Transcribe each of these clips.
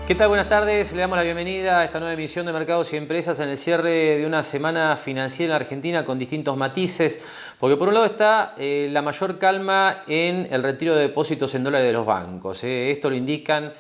¿Qué tal? Buenas tardes. Le damos la bienvenida a esta nueva emisión de Mercados y Empresas en el cierre de una semana financiera en Argentina con distintos matices, porque por un lado está la mayor calma en el retiro de depósitos en dólares de los bancos. Esto lo indican,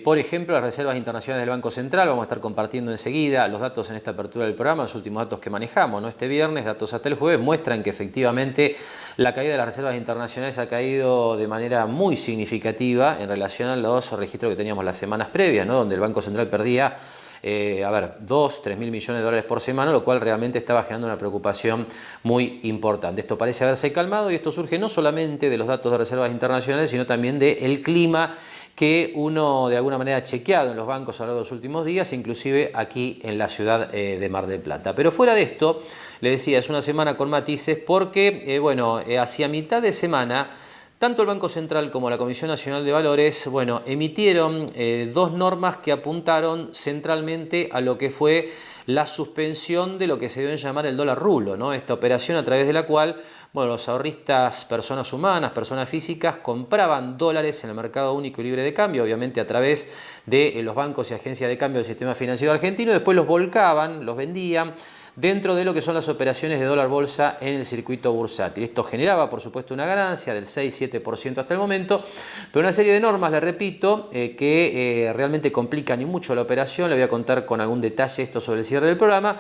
por ejemplo, las reservas internacionales del Banco Central. Vamos a estar compartiendo enseguida los datos en esta apertura del programa, los últimos datos que manejamos, ¿no? Este viernes, datos hasta el jueves, muestran que efectivamente la caída de las reservas internacionales ha caído de manera muy significativa en relación a los registros que teníamos las semanas previas, ¿no? Donde el Banco Central perdía 2, 3 mil millones de dólares por semana, lo cual realmente estaba generando una preocupación muy importante. Esto parece haberse calmado y esto surge no solamente de los datos de reservas internacionales, sino también del clima que uno de alguna manera ha chequeado en los bancos a lo largo de los últimos días, inclusive aquí en la ciudad de Mar del Plata. Pero fuera de esto, le decía, es una semana con matices porque, hacia mitad de semana, tanto el Banco Central como la Comisión Nacional de Valores, emitieron dos normas que apuntaron centralmente a lo que fue la suspensión de lo que se debe llamar el dólar rulo, ¿no? Esta operación a través de la cual los ahorristas, personas humanas, personas físicas, compraban dólares en el mercado único y libre de cambio, obviamente a través de los bancos y agencias de cambio del sistema financiero argentino, después los volcaban, los vendían dentro de lo que son las operaciones de dólar bolsa en el circuito bursátil. Esto generaba, por supuesto, una ganancia del 6-7% hasta el momento, pero una serie de normas, le repito, que realmente complican y mucho la operación. Le voy a contar con algún detalle esto sobre el cierre del programa.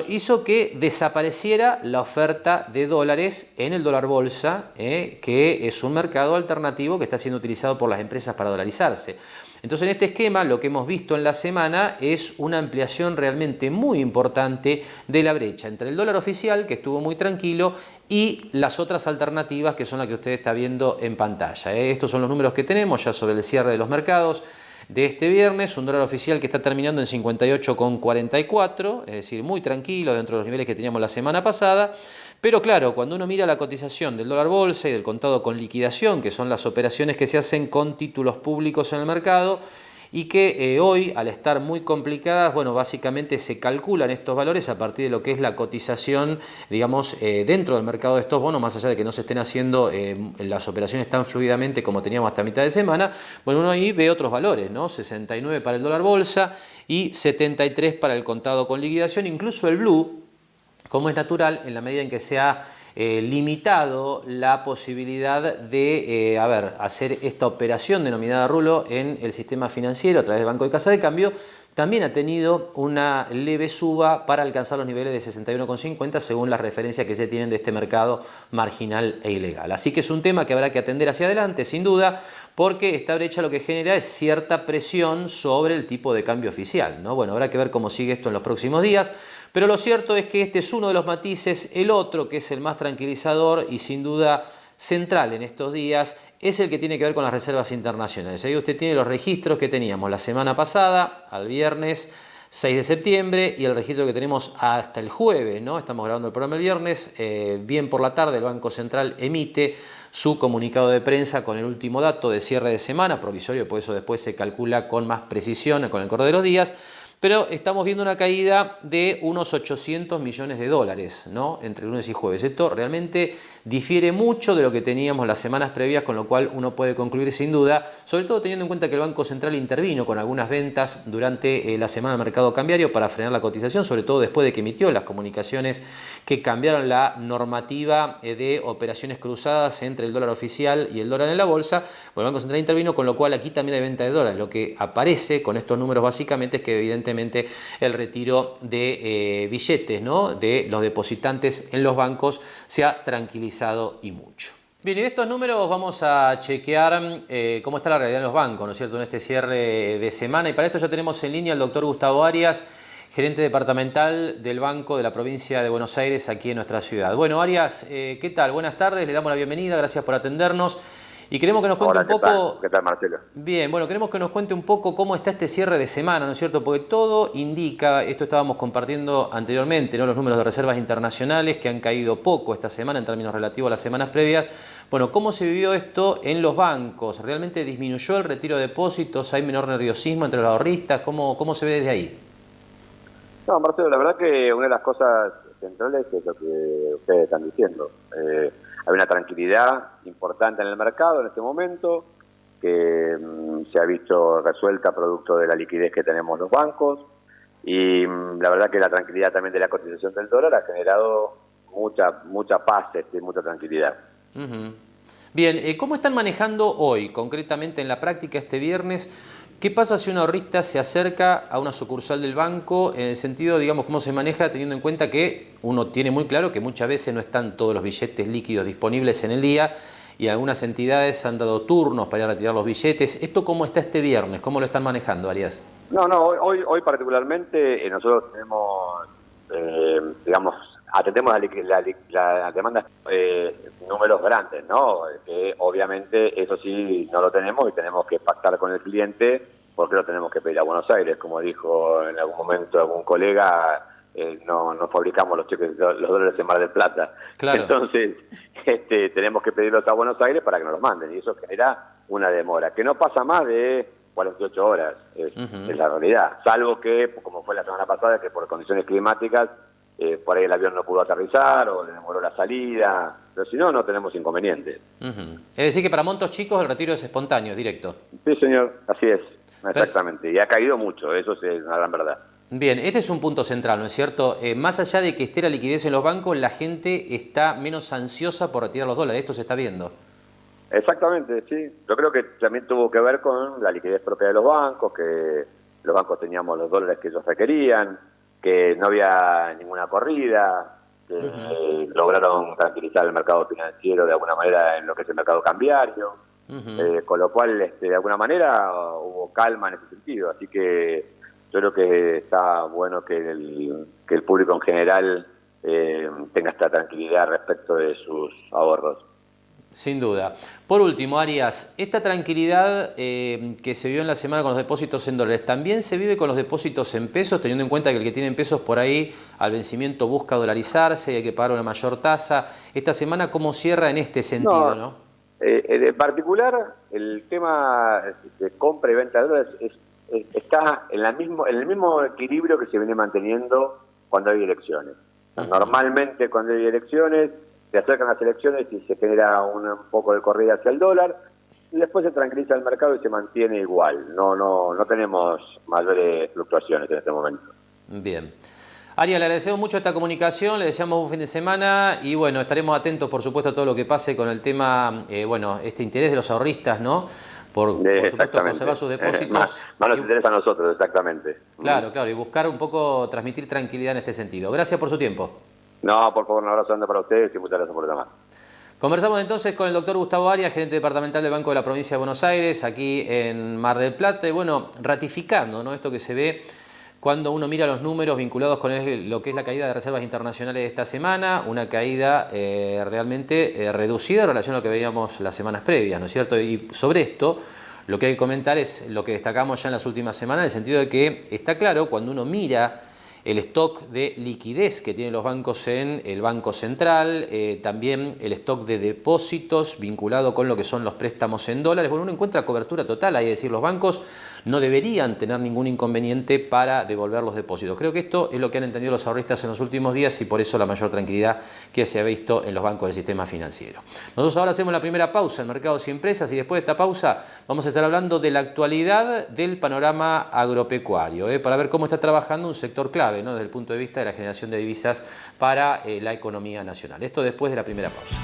Hizo que desapareciera la oferta de dólares en el dólar bolsa, que es un mercado alternativo que está siendo utilizado por las empresas para dolarizarse. Entonces, en este esquema, lo que hemos visto en la semana es una ampliación realmente muy importante de la brecha entre el dólar oficial, que estuvo muy tranquilo, y las otras alternativas, que son las que usted está viendo en pantalla. Estos son los números que tenemos ya sobre el cierre de los mercados de este viernes. Un dólar oficial que está terminando en 58,44, es decir, muy tranquilo dentro de los niveles que teníamos la semana pasada. Pero claro, cuando uno mira la cotización del dólar bolsa y del contado con liquidación, que son las operaciones que se hacen con títulos públicos en el mercado, y que hoy, al estar muy complicadas, básicamente se calculan estos valores a partir de lo que es la cotización, digamos, dentro del mercado de estos bonos, más allá de que no se estén haciendo las operaciones tan fluidamente como teníamos hasta mitad de semana. Uno ahí ve otros valores, ¿no? 69 para el dólar bolsa y 73 para el contado con liquidación, incluso el blue, como es natural, en la medida en que se ha limitado la posibilidad de hacer esta operación denominada rulo en el sistema financiero a través del Banco de Casa de Cambio, también ha tenido una leve suba para alcanzar los niveles de 61,50 según las referencias que se tienen de este mercado marginal e ilegal. Así que es un tema que habrá que atender hacia adelante, sin duda, porque esta brecha lo que genera es cierta presión sobre el tipo de cambio oficial, ¿no? Habrá que ver cómo sigue esto en los próximos días, pero lo cierto es que este es uno de los matices. El otro, que es el más tranquilizador y sin duda central en estos días, es el que tiene que ver con las reservas internacionales. Ahí usted tiene los registros que teníamos la semana pasada, al viernes 6 de septiembre, y el registro que tenemos hasta el jueves, ¿no? Estamos grabando el programa el viernes, bien por la tarde el Banco Central emite su comunicado de prensa con el último dato de cierre de semana, provisorio, por eso después se calcula con más precisión con el correr de los días. Pero estamos viendo una caída de unos 800 millones de dólares, ¿no? Entre lunes y jueves. Esto realmente difiere mucho de lo que teníamos las semanas previas, con lo cual uno puede concluir sin duda, sobre todo teniendo en cuenta que el Banco Central intervino con algunas ventas durante la semana del mercado cambiario para frenar la cotización, sobre todo después de que emitió las comunicaciones que cambiaron la normativa de operaciones cruzadas entre el dólar oficial y el dólar en la bolsa. El Banco Central intervino, con lo cual aquí también hay venta de dólares. Lo que aparece con estos números básicamente es que evidentemente el retiro de billetes, ¿no?, de los depositantes en los bancos se ha tranquilizado y mucho. Bien, y de estos números vamos a chequear cómo está la realidad en los bancos, ¿no es cierto?, en este cierre de semana. Y para esto ya tenemos en línea al doctor Gustavo Arias, gerente departamental del Banco de la Provincia de Buenos Aires, aquí en nuestra ciudad. Bueno, Arias, ¿qué tal? Buenas tardes, le damos la bienvenida, gracias por atendernos. Y queremos que nos cuente un poco... ¿Qué tal, Marcelo? Bien, queremos que nos cuente un poco cómo está este cierre de semana, ¿no es cierto? Porque todo indica, esto estábamos compartiendo anteriormente, ¿no?, los números de reservas internacionales que han caído poco esta semana en términos relativos a las semanas previas. ¿Cómo se vivió esto en los bancos? ¿Realmente disminuyó el retiro de depósitos? ¿Hay menor nerviosismo entre los ahorristas? ¿Cómo se ve desde ahí? No, Marcelo, la verdad que una de las cosas centrales es lo que ustedes están diciendo. Hay una tranquilidad importante en el mercado en este momento. que se ha visto resuelta producto de la liquidez que tenemos los bancos, y la verdad que la tranquilidad también de la cotización del dólar ha generado mucha paz, mucha tranquilidad. Uh-huh. Bien, ¿cómo están manejando hoy, concretamente en la práctica este viernes? ¿Qué pasa si un ahorrista se acerca a una sucursal del banco en el sentido, digamos, cómo se maneja teniendo en cuenta que uno tiene muy claro que muchas veces no están todos los billetes líquidos disponibles en el día y algunas entidades han dado turnos para ir a retirar los billetes? ¿Esto cómo está este viernes? ¿Cómo lo están manejando, Arias? No, hoy particularmente nosotros tenemos, digamos, atendemos la demanda, números grandes, ¿no? Que obviamente eso sí no lo tenemos y tenemos que pactar con el cliente porque lo tenemos que pedir a Buenos Aires. Como dijo en algún momento algún colega, no fabricamos los cheques, los dólares en Mar del Plata. Claro. Entonces, tenemos que pedirlos a Buenos Aires para que nos los manden y eso genera una demora, que no pasa más de 48 horas, es la realidad, salvo que, como fue la semana pasada, que por condiciones climáticas, por ahí el avión no pudo aterrizar o le demoró la salida, pero si no, no tenemos inconvenientes. Es decir que para montos chicos el retiro es espontáneo, directo. Sí, señor, así es, exactamente, y ha caído mucho, eso es una gran verdad. Bien, este es un punto central, ¿no es cierto? Más allá de que esté la liquidez en los bancos, la gente está menos ansiosa por retirar los dólares, esto se está viendo. Exactamente, sí. Yo creo que también tuvo que ver con la liquidez propia de los bancos, que los bancos teníamos los dólares que ellos requerían, que no había ninguna corrida, que lograron tranquilizar el mercado financiero de alguna manera en lo que es el mercado cambiario, con lo cual de alguna manera hubo calma en ese sentido. Así que yo creo que está bueno que el público en general tenga esta tranquilidad respecto de sus ahorros. Sin duda. Por último, Arias, esta tranquilidad que se vio en la semana con los depósitos en dólares, ¿también se vive con los depósitos en pesos, teniendo en cuenta que el que tiene en pesos por ahí al vencimiento busca dolarizarse y hay que pagar una mayor tasa? Esta semana, ¿cómo cierra en este sentido? ¿No? En particular, el tema de compra y venta de dólares está en el mismo equilibrio que se viene manteniendo cuando hay elecciones. Normalmente cuando hay elecciones se acercan las elecciones y se genera un poco de corrida hacia el dólar y después se tranquiliza el mercado y se mantiene igual. No tenemos mayores fluctuaciones en este momento. Bien. Arias, le agradecemos mucho esta comunicación, le deseamos un fin de semana y bueno, estaremos atentos por supuesto a todo lo que pase con el tema, este interés de los ahorristas, ¿no? Por supuesto conservar sus depósitos. Más nos interesa a nosotros, exactamente. Claro, y buscar un poco, transmitir tranquilidad en este sentido. Gracias por su tiempo. No, por favor, un abrazo grande para ustedes y muchas gracias por llamar. Conversamos entonces con el doctor Gustavo Arias, gerente departamental del Banco de la Provincia de Buenos Aires, aquí en Mar del Plata, y bueno, ratificando, ¿no?, esto que se ve cuando uno mira los números vinculados con lo que es la caída de reservas internacionales de esta semana, una caída realmente reducida en relación a lo que veíamos las semanas previas, ¿no es cierto? Y sobre esto, lo que hay que comentar es lo que destacamos ya en las últimas semanas, en el sentido de que está claro cuando uno mira el stock de liquidez que tienen los bancos en el Banco Central, también el stock de depósitos vinculado con lo que son los préstamos en dólares. Bueno, uno encuentra cobertura total, hay que decir, los bancos no deberían tener ningún inconveniente para devolver los depósitos. Creo que esto es lo que han entendido los ahorristas en los últimos días y por eso la mayor tranquilidad que se ha visto en los bancos del sistema financiero. Nosotros ahora hacemos la primera pausa en Mercados y Empresas y después de esta pausa vamos a estar hablando de la actualidad del panorama agropecuario, para ver cómo está trabajando un sector clave, ¿no?, desde el punto de vista de la generación de divisas para la economía nacional. Esto después de la primera pausa.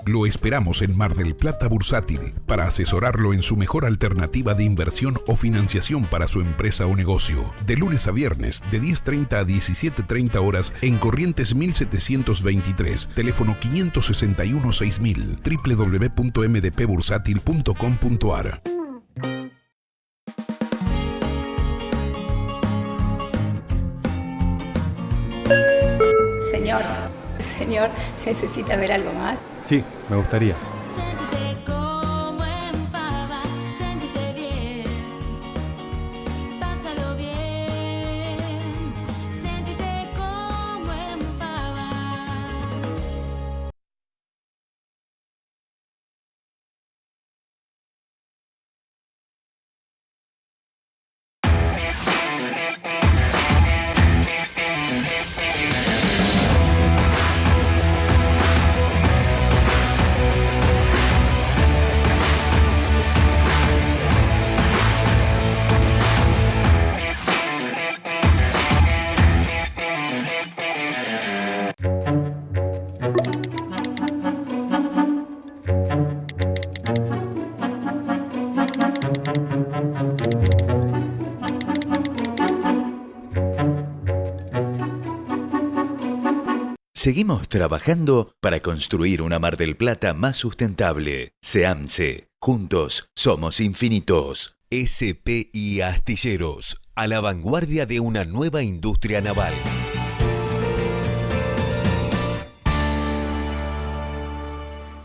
Lo esperamos en Mar del Plata Bursátil para asesorarlo en su mejor alternativa de inversión o financiación para su empresa o negocio. De lunes a viernes, de 10:30 a 17:30 horas en Corrientes 1723, teléfono 561-6000, www.mdpbursátil.com.ar. Señor, ¿necesita ver algo más? Sí, me gustaría. Siéntete como en Fava, siéntete bien, pásalo bien, siéntete como en Fava. Seguimos trabajando para construir una Mar del Plata más sustentable. SEAMSE. Juntos somos infinitos. SPI Astilleros. A la vanguardia de una nueva industria naval.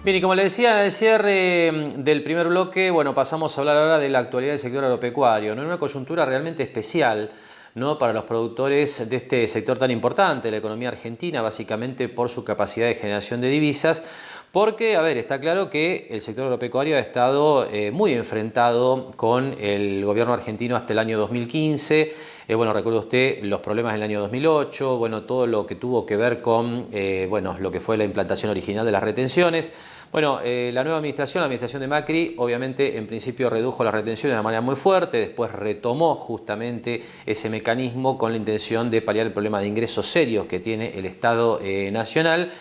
Bien, y como le decía en el cierre del primer bloque, bueno, pasamos a hablar ahora de la actualidad del sector agropecuario, ¿no? En una coyuntura realmente especial, ¿no?, para los productores de este sector tan importante de la economía argentina, básicamente por su capacidad de generación de divisas, porque, a ver, está claro que el sector agropecuario ha estado muy enfrentado con el gobierno argentino hasta el año 2015. Bueno, recuerda usted los problemas del año 2008, bueno, todo lo que tuvo que ver con bueno, lo que fue la implantación original de las retenciones. Bueno, la nueva administración, la administración de Macri, obviamente en principio redujo las retenciones de una manera muy fuerte, después retomó justamente ese mecanismo con la intención de paliar el problema de ingresos serios que tiene el Estado nacional.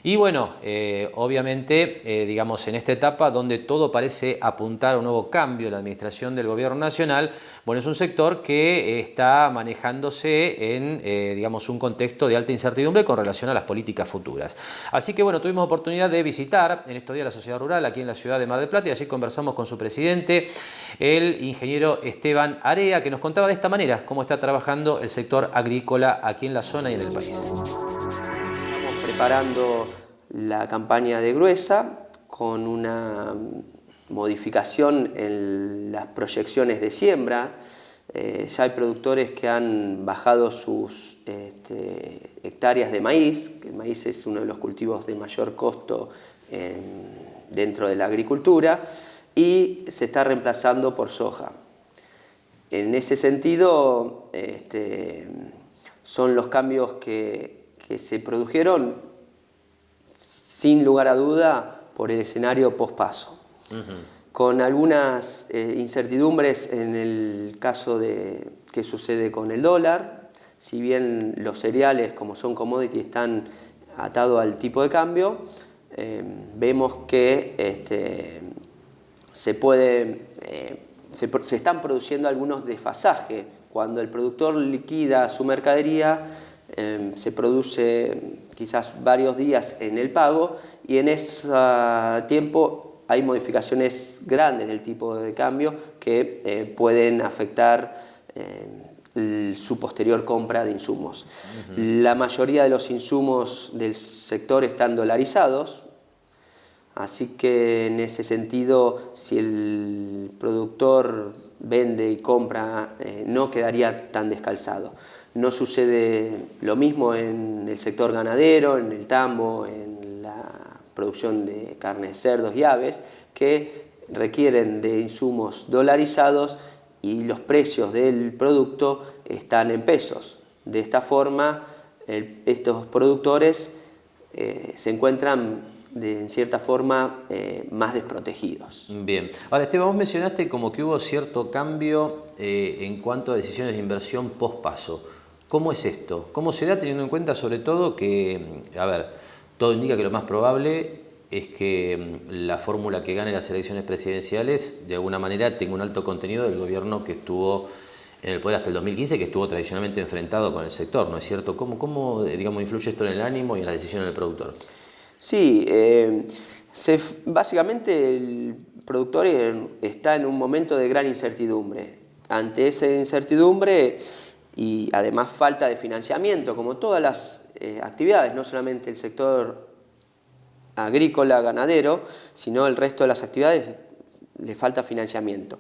Y bueno, obviamente, digamos, en esta etapa donde todo parece apuntar a un nuevo cambio en la administración del gobierno nacional, bueno, es un sector que está manejándose en, digamos, un contexto de alta incertidumbre con relación a las políticas futuras. Así que, bueno, tuvimos oportunidad de visitar en estos días la sociedad rural aquí en la ciudad de Mar del Plata y allí conversamos con su presidente, el ingeniero Esteban Area, que nos contaba de esta manera cómo está trabajando el sector agrícola aquí en la zona y en el país. Estamos preparando la campaña de gruesa con una modificación en las proyecciones de siembra. Ya hay productores que han bajado sus hectáreas de maíz, que el maíz es uno de los cultivos de mayor costo dentro de la agricultura, y se está reemplazando por soja. En ese sentido, son los cambios que se produjeron sin lugar a duda por el escenario pospaso, con algunas incertidumbres en el caso de qué sucede con el dólar. Si bien los cereales, como son commodity, están atados al tipo de cambio, vemos que se están produciendo algunos desfasajes. Cuando el productor liquida su mercadería, se produce quizás varios días en el pago, y en ese tiempo hay modificaciones grandes del tipo de cambio que pueden afectar su posterior compra de insumos. La mayoría de los insumos del sector están dolarizados, así que en ese sentido, si el productor vende y compra, no quedaría tan descalzado. No sucede lo mismo en el sector ganadero, en el tambo, en la producción de carnes, cerdos y aves, que requieren de insumos dolarizados y los precios del producto están en pesos. De esta forma, estos productores se encuentran en cierta forma más desprotegidos. Bien. Ahora, Esteban, vos mencionaste como que hubo cierto cambio en cuanto a decisiones de inversión post-paso. ¿Cómo es esto? ¿Cómo se da, teniendo en cuenta sobre todo que, a ver, todo indica que lo más probable es que la fórmula que gane las elecciones presidenciales de alguna manera tenga un alto contenido del gobierno que estuvo en el poder hasta el 2015, que estuvo tradicionalmente enfrentado con el sector, ¿no es cierto? ¿Cómo digamos, influye esto en el ánimo y en las decisiones del productor? Sí, básicamente el productor está en un momento de gran incertidumbre. Ante esa incertidumbre y además falta de financiamiento, como todas las actividades, no solamente el sector agrícola, ganadero, sino el resto de las actividades, le falta financiamiento.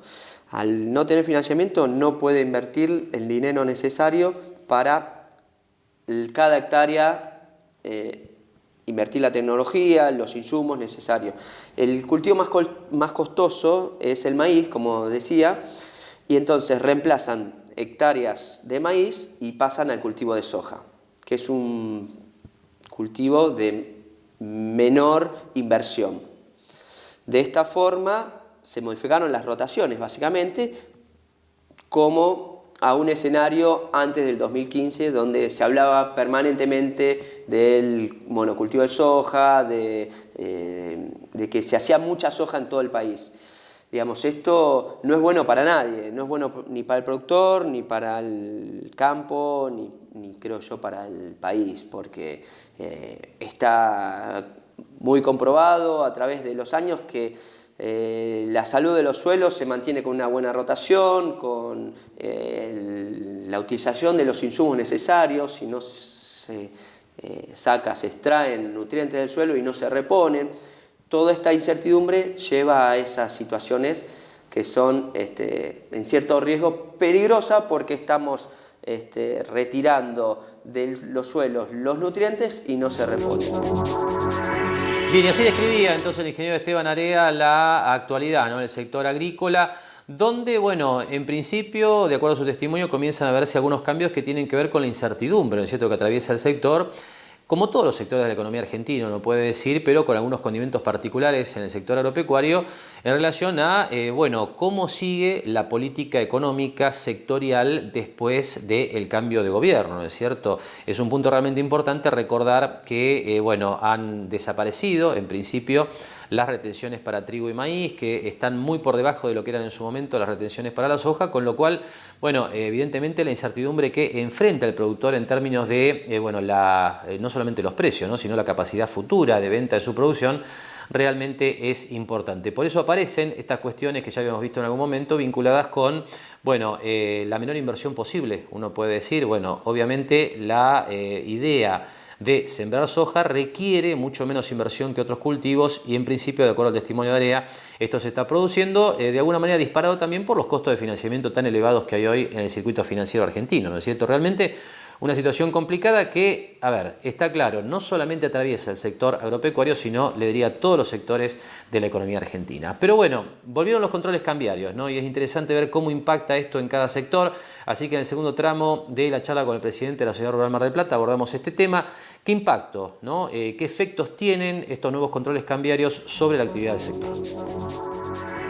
Al no tener financiamiento no puede invertir el dinero necesario para cada hectárea, invertir la tecnología, los insumos necesarios. El cultivo más costoso es el maíz, como decía, y entonces reemplazan hectáreas de maíz y pasan al cultivo de soja, que es un cultivo de menor inversión. De esta forma se modificaron las rotaciones, básicamente, como a un escenario antes del 2015, donde se hablaba permanentemente del monocultivo de soja, de que se hacía mucha soja en todo el país. Digamos, esto no es bueno para nadie, no es bueno ni para el productor, ni para el campo, ni creo yo para el país, porque está muy comprobado a través de los años que la salud de los suelos se mantiene con una buena rotación, con la utilización de los insumos necesarios, si no se se extraen nutrientes del suelo y no se reponen. Toda esta incertidumbre lleva a esas situaciones que son en cierto riesgo peligrosa porque estamos retirando de los suelos los nutrientes y no se reponen. Bien, y así describía entonces el ingeniero Esteban Area la actualidad, ¿no?, del sector agrícola, donde, bueno, en principio, de acuerdo a su testimonio, comienzan a verse algunos cambios que tienen que ver con la incertidumbre, ¿no es cierto?, que atraviesa el sector, como todos los sectores de la economía argentina, uno puede decir, pero con algunos condimentos particulares en el sector agropecuario, en relación a, bueno, cómo sigue la política económica sectorial después del cambio de gobierno, ¿no es cierto? Es un punto realmente importante recordar que, bueno, han desaparecido, en principio, las retenciones para trigo y maíz, que están muy por debajo de lo que eran en su momento las retenciones para la soja, con lo cual, bueno, evidentemente la incertidumbre que enfrenta el productor en términos de, bueno, no solamente los precios, ¿no?, sino la capacidad futura de venta de su producción, realmente es importante. Por eso aparecen estas cuestiones que ya habíamos visto en algún momento vinculadas con, bueno, la menor inversión posible. Uno puede decir, bueno, obviamente la idea de sembrar soja requiere mucho menos inversión que otros cultivos y en principio, de acuerdo al testimonio de Area, esto se está produciendo de alguna manera disparado también por los costos de financiamiento tan elevados que hay hoy en el circuito financiero argentino, ¿no es cierto? Realmente una situación complicada que, a ver, está claro, no solamente atraviesa el sector agropecuario, sino, le diría, todos los sectores de la economía argentina. Pero bueno, volvieron los controles cambiarios, ¿no? Y es interesante ver cómo impacta esto en cada sector. Así que en el segundo tramo de la charla con el presidente de la Sociedad Rural Mar del Plata abordamos este tema. ¿Qué impacto, ¿no? ¿Qué efectos tienen estos nuevos controles cambiarios sobre la actividad del sector?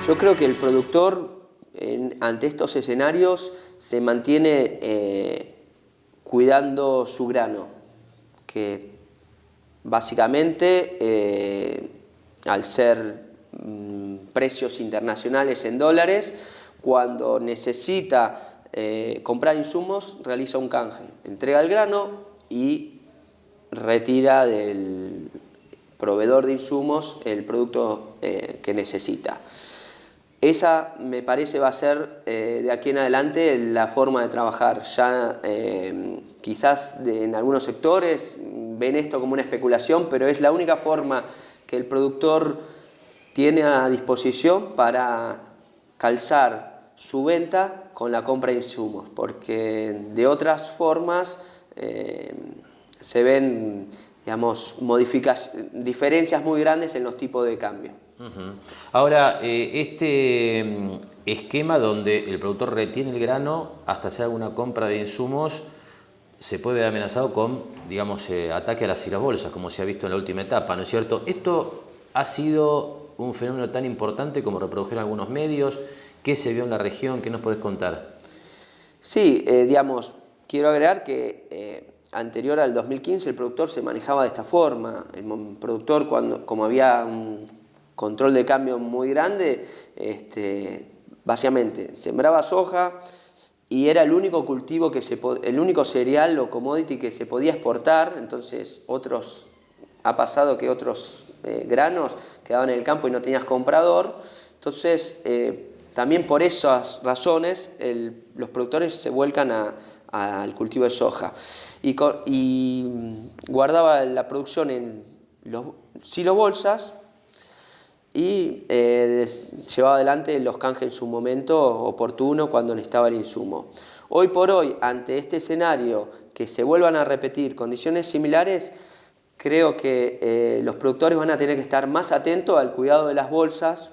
Yo creo que el productor, ante estos escenarios, se mantiene cuidando su grano, que básicamente, al ser precios internacionales en dólares, cuando necesita comprar insumos, realiza un canje, entrega el grano y retira del proveedor de insumos el producto que necesita. Esa, me parece, va a ser de aquí en adelante la forma de trabajar. Ya quizás en algunos sectores ven esto como una especulación, pero es la única forma que el productor tiene a disposición para calzar su venta con la compra de insumos, porque de otras formas se ven, digamos, diferencias muy grandes en los tipos de cambio. Ahora, este esquema donde el productor retiene el grano hasta hacer alguna compra de insumos se puede ver amenazado con, digamos, ataque a las bolsas, como se ha visto en la última etapa, ¿no es cierto? ¿Esto ha sido un fenómeno tan importante como reprodujeron algunos medios? ¿Qué se vio en la región? ¿Qué nos podés contar? Sí, digamos, quiero agregar que anterior al 2015 el productor se manejaba de esta forma. El productor, como había un control de cambio muy grande, básicamente sembraba soja y era el único cultivo el único cereal o commodity que se podía exportar. Entonces ha pasado que otros granos quedaban en el campo y no tenías comprador. Entonces también por esas razones los productores se vuelcan al cultivo de soja y guardaba la producción en los silobolsas y llevaba adelante los canjes en su momento oportuno cuando necesitaba el insumo. Hoy por hoy, ante este escenario que se vuelvan a repetir condiciones similares, creo que los productores van a tener que estar más atentos al cuidado de las bolsas,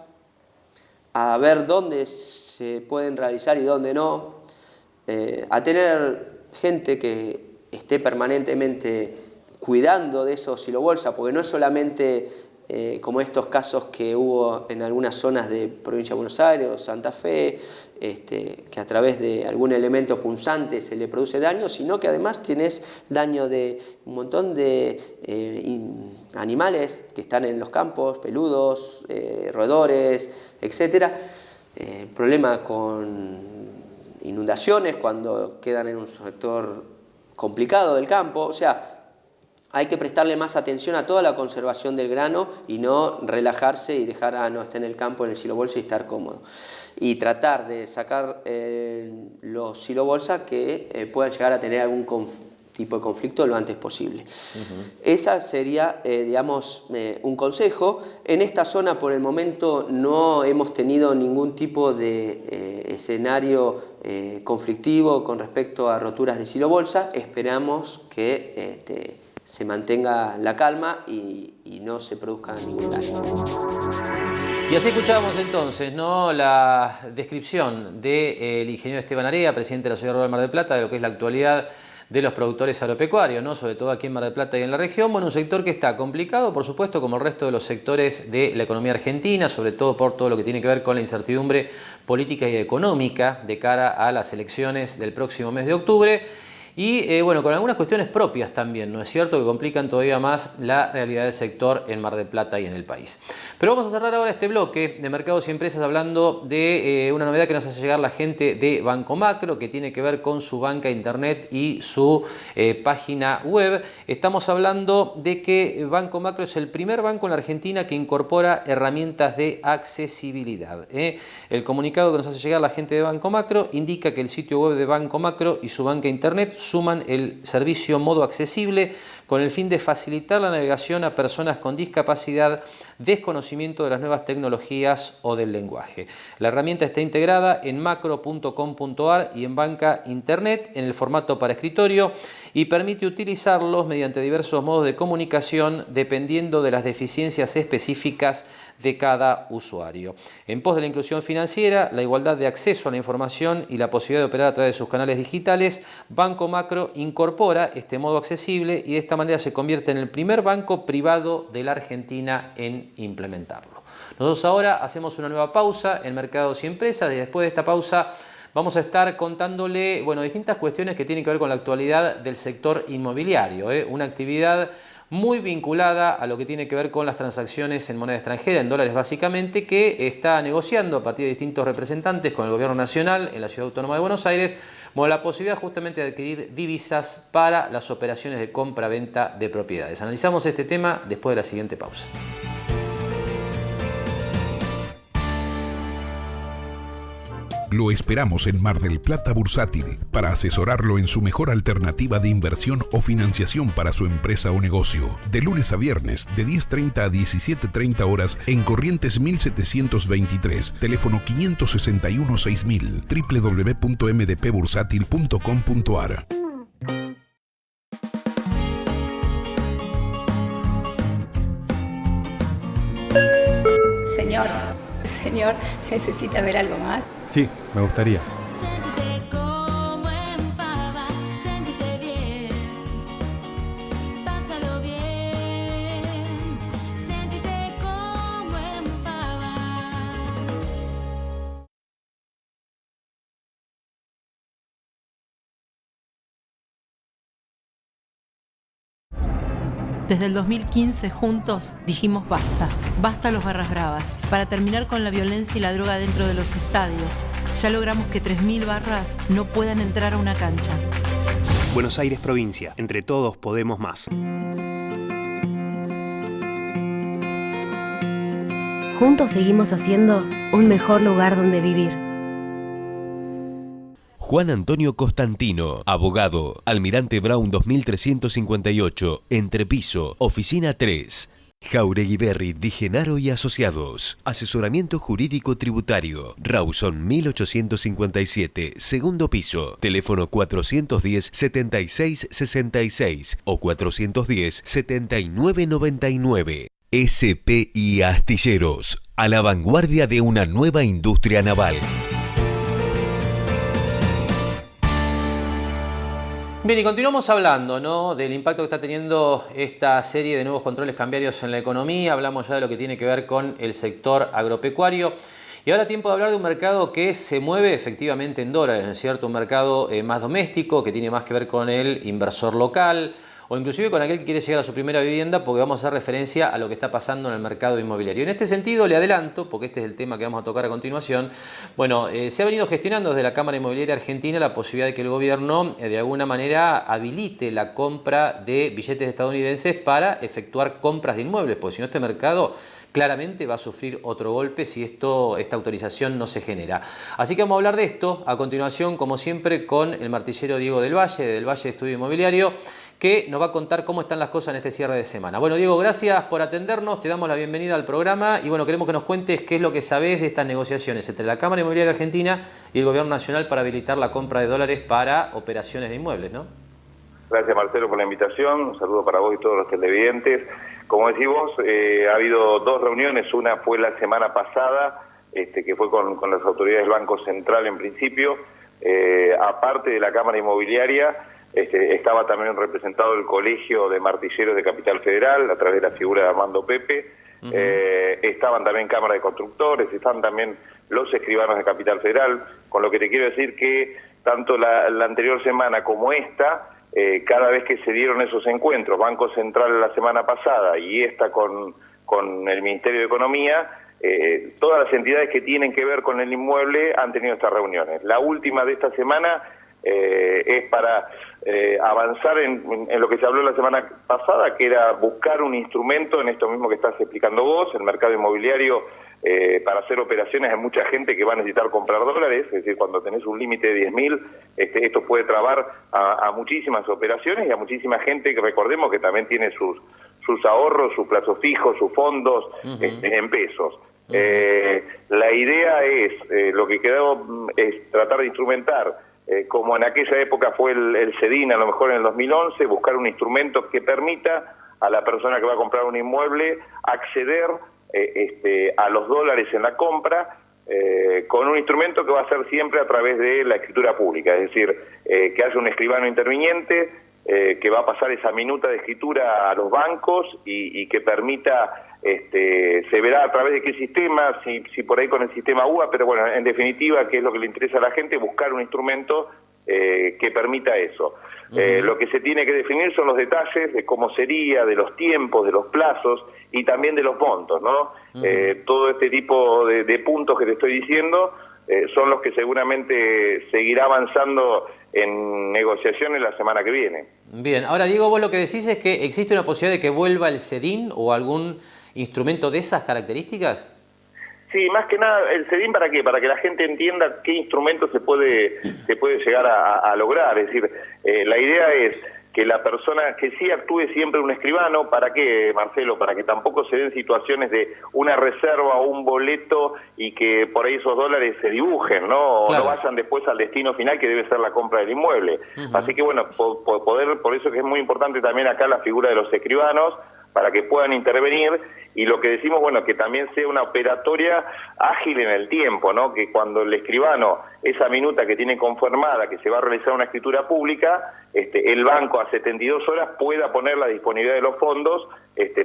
a ver dónde se pueden realizar y dónde no, a tener gente que esté permanentemente cuidando de esos silobolsas, porque no es solamente como estos casos que hubo en algunas zonas de provincia de Buenos Aires o Santa Fe, que a través de algún elemento punzante se le produce daño, sino que además tienes daño de un montón de animales que están en los campos, peludos, roedores, etc. Problema con inundaciones cuando quedan en un sector complicado del campo. O sea, hay que prestarle más atención a toda la conservación del grano y no relajarse y dejar, no, está en el campo, en el silobolsa y estar cómodo. Y tratar de sacar los silobolsa que puedan llegar a tener algún tipo de conflicto lo antes posible. Esa sería, digamos, un consejo. En esta zona por el momento no hemos tenido ningún tipo de escenario conflictivo con respecto a roturas de silobolsa. Esperamos que se mantenga la calma y no se produzca ningún daño. Y así escuchábamos entonces, ¿no?, la descripción del ingeniero Esteban Area, presidente de la Sociedad Rural Mar del Plata, de lo que es la actualidad de los productores agropecuarios, ¿no?, sobre todo aquí en Mar del Plata y en la región. Bueno, un sector que está complicado, por supuesto, como el resto de los sectores de la economía argentina, sobre todo por todo lo que tiene que ver con la incertidumbre política y económica de cara a las elecciones del próximo mes de octubre. Y bueno, con algunas cuestiones propias también, ¿no es cierto?, que complican todavía más la realidad del sector en Mar del Plata y en el país. Pero vamos a cerrar ahora este bloque de mercados y empresas hablando de una novedad que nos hace llegar la gente de Banco Macro, que tiene que ver con su banca internet y su página web. Estamos hablando de que Banco Macro es el primer banco en la Argentina que incorpora herramientas de accesibilidad. El comunicado que nos hace llegar la gente de Banco Macro indica que el sitio web de Banco Macro y su banca internet suman el servicio modo accesible con el fin de facilitar la navegación a personas con discapacidad, desconocimiento de las nuevas tecnologías o del lenguaje. La herramienta está integrada en macro.com.ar y en banca internet en el formato para escritorio y permite utilizarlos mediante diversos modos de comunicación dependiendo de las deficiencias específicas de cada usuario. En pos de la inclusión financiera, la igualdad de acceso a la información y la posibilidad de operar a través de sus canales digitales, Banco Macro incorpora este modo accesible y de esta manera se convierte en el primer banco privado de la Argentina en implementarlo. Nosotros ahora hacemos una nueva pausa en Mercados y Empresas y después de esta pausa vamos a estar contándole, bueno, distintas cuestiones que tienen que ver con la actualidad del sector inmobiliario, una actividad muy vinculada a lo que tiene que ver con las transacciones en moneda extranjera, en dólares básicamente, que está negociando a partir de distintos representantes con el Gobierno Nacional en la Ciudad Autónoma de Buenos Aires, bueno, la posibilidad justamente de adquirir divisas para las operaciones de compra-venta de propiedades. Analizamos este tema después de la siguiente pausa. Lo esperamos en Mar del Plata Bursátil para asesorarlo en su mejor alternativa de inversión o financiación para su empresa o negocio. De lunes a viernes, de 10:30 a 17:30 horas en Corrientes 1723, teléfono 561-6000, www.mdpbursátil.com.ar. Señor, ¿necesita ver algo más? Sí, me gustaría. Sentite como en Fava, sentite bien, pásalo bien, sentite como en Fava. Desde el 2015 juntos dijimos basta, basta a los barras bravas, para terminar con la violencia y la droga dentro de los estadios. Ya logramos que 3.000 barras no puedan entrar a una cancha. Buenos Aires Provincia, entre todos podemos más. Juntos seguimos haciendo un mejor lugar donde vivir. Juan Antonio Costantino, abogado, Almirante Brown 2358, Entrepiso, Oficina 3. Jauregui Berry, Di Genaro y Asociados. Asesoramiento jurídico tributario. Rawson 1857, segundo piso. Teléfono 410-7666 o 410-7999. SPI Astilleros, a la vanguardia de una nueva industria naval. Bien, y continuamos hablando, ¿no?, del impacto que está teniendo esta serie de nuevos controles cambiarios en la economía. Hablamos ya de lo que tiene que ver con el sector agropecuario. Y ahora tiempo de hablar de un mercado que se mueve efectivamente en dólares, ¿no es cierto? Un mercado más doméstico, que tiene más que ver con el inversor local, o inclusive con aquel que quiere llegar a su primera vivienda, porque vamos a hacer referencia a lo que está pasando en el mercado inmobiliario. En este sentido, le adelanto, porque este es el tema que vamos a tocar a continuación, bueno, se ha venido gestionando desde la Cámara Inmobiliaria Argentina la posibilidad de que el gobierno de alguna manera habilite la compra de billetes estadounidenses para efectuar compras de inmuebles, porque si no este mercado claramente va a sufrir otro golpe si esta autorización no se genera. Así que vamos a hablar de esto a continuación, como siempre, con el martillero Diego del Valle Estudio Inmobiliario, que nos va a contar cómo están las cosas en este cierre de semana. Bueno, Diego, gracias por atendernos, te damos la bienvenida al programa y bueno, queremos que nos cuentes qué es lo que sabés de estas negociaciones entre la Cámara Inmobiliaria Argentina y el Gobierno Nacional para habilitar la compra de dólares para operaciones de inmuebles, ¿no? Gracias, Marcelo, por la invitación. Un saludo para vos y todos los televidentes. Como decís vos, ha habido dos reuniones. Una fue la semana pasada, que fue con las autoridades del Banco Central en principio. Aparte de la Cámara Inmobiliaria, estaba también representado el Colegio de Martilleros de Capital Federal, a través de la figura de Armando Pepe. Estaban también Cámara de Constructores, están también los escribanos de Capital Federal, con lo que te quiero decir que tanto la anterior semana como esta, cada vez que se dieron esos encuentros, Banco Central la semana pasada y esta con el Ministerio de Economía, todas las entidades que tienen que ver con el inmueble han tenido estas reuniones. La última de esta semana es para avanzar en lo que se habló la semana pasada, que era buscar un instrumento en esto mismo que estás explicando vos, el mercado inmobiliario. Para hacer operaciones hay mucha gente que va a necesitar comprar dólares, es decir, cuando tenés un límite de 10.000, esto puede trabar a muchísimas operaciones y a muchísima gente que recordemos que también tiene sus ahorros, sus plazos fijos, sus fondos en pesos. La idea es, lo que quedó es tratar de instrumentar, como en aquella época fue el CEDIN, a lo mejor en el 2011, buscar un instrumento que permita a la persona que va a comprar un inmueble acceder a los dólares en la compra, con un instrumento que va a ser siempre a través de la escritura pública, es decir, que haya un escribano interviniente que va a pasar esa minuta de escritura a los bancos y que permita, se verá a través de qué sistema, si por ahí con el sistema UA, pero bueno, en definitiva, que es lo que le interesa a la gente, buscar un instrumento que permita eso. Lo que se tiene que definir son los detalles de cómo sería, de los tiempos, de los plazos y también de los montos, ¿no? Todo este tipo de puntos que te estoy diciendo son los que seguramente seguirá avanzando en negociaciones la semana que viene. Bien, ahora Diego, vos lo que decís es que existe una posibilidad de que vuelva el CEDIN o algún instrumento de esas características. Sí, más que nada, el CEDIN, ¿para qué? Para que la gente entienda qué instrumento se puede llegar a lograr. Es decir, la idea es que la persona, que sí actúe siempre un escribano. ¿Para qué, Marcelo? Para que tampoco se den situaciones de una reserva o un boleto y que por ahí esos dólares se dibujen, ¿no? Claro. O no vayan después al destino final, que debe ser la compra del inmueble. Así que bueno, por eso que es muy importante también acá la figura de los escribanos, para que puedan intervenir, y lo que decimos, bueno, que también sea una operatoria ágil en el tiempo, ¿no? Que cuando el escribano, esa minuta que tiene confirmada que se va a realizar una escritura pública, el banco a 72 horas pueda poner la disponibilidad de los fondos,